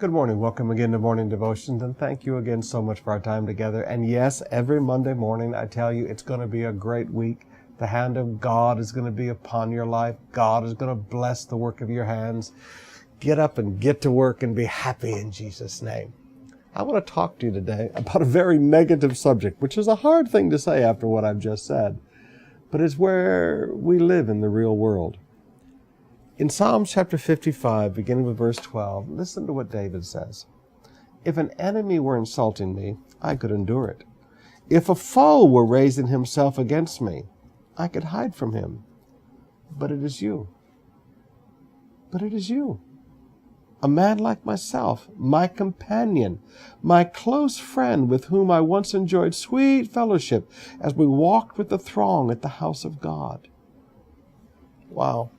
Good morning. Welcome again to Morning Devotions, and thank you again so much for our time together. And yes, every Monday morning, I tell you, it's going to be a great week. The hand of God is going to be upon your life. God is going to bless the work of your hands. Get up and get to work and be happy in Jesus' name. I want to talk to you today about a very negative subject, which is a hard thing to say after what I've just said, but it's where we live in the real world. In Psalms chapter 55, beginning with verse 12, listen to what David says. If an enemy were insulting me, I could endure it. If a foe were raising himself against me, I could hide from him. But it is you. But it is you. A man like myself, my companion, my close friend with whom I once enjoyed sweet fellowship as we walked with the throng at the house of God. Wow.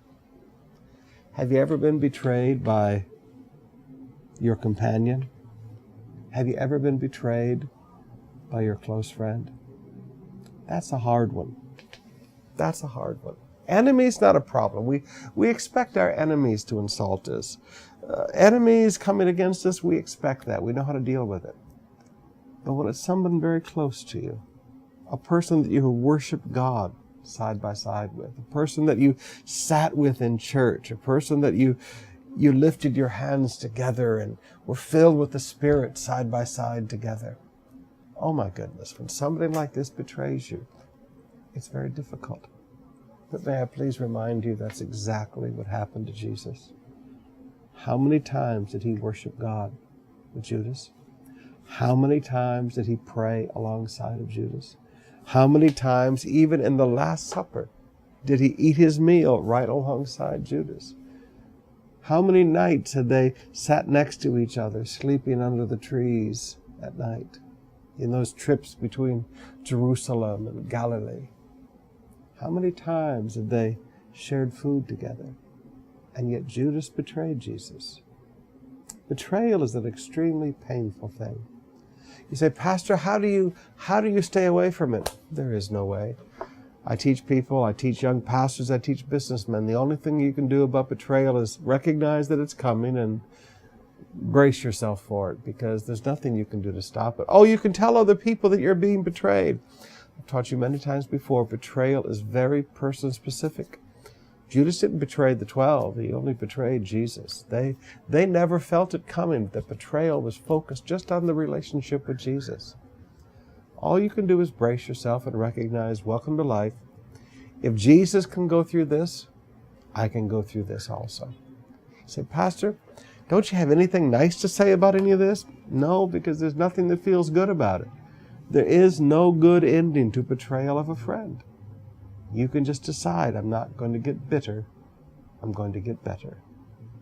Have you ever been betrayed by your companion? Have you ever been betrayed by your close friend? That's a hard one. That's a hard one. Enemies, not a problem. We expect our enemies to insult us. Enemies coming against us, we expect that. We know how to deal with it. But when it's someone very close to you, a person that you worship God side by side with, a person that you sat with in church, a person that you lifted your hands together and were filled with the Spirit side by side together. Oh my goodness, when somebody like this betrays you, it's very difficult. But may I please remind you that's exactly what happened to Jesus. How many times did he worship God with Judas? How many times did he pray alongside of Judas? How many times, even in the Last Supper, did he eat his meal right alongside Judas? How many nights had they sat next to each other, sleeping under the trees at night, in those trips between Jerusalem and Galilee? How many times had they shared food together? And yet Judas betrayed Jesus. Betrayal is an extremely painful thing. You say, Pastor, how do you stay away from it? There is no way. I teach people, I teach young pastors, I teach businessmen. The only thing you can do about betrayal is recognize that it's coming and brace yourself for it, because there's nothing you can do to stop it. Oh, you can tell other people that you're being betrayed. I've taught you many times before, betrayal is very person-specific. Judas didn't betray the 12. He only betrayed Jesus. They never felt it coming. The betrayal was focused just on the relationship with Jesus. All you can do is brace yourself and recognize, welcome to life. If Jesus can go through this, I can go through this also. You say, Pastor, don't you have anything nice to say about any of this? No, because there's nothing that feels good about it. There is no good ending to betrayal of a friend. You can just decide, I'm not going to get bitter, I'm going to get better.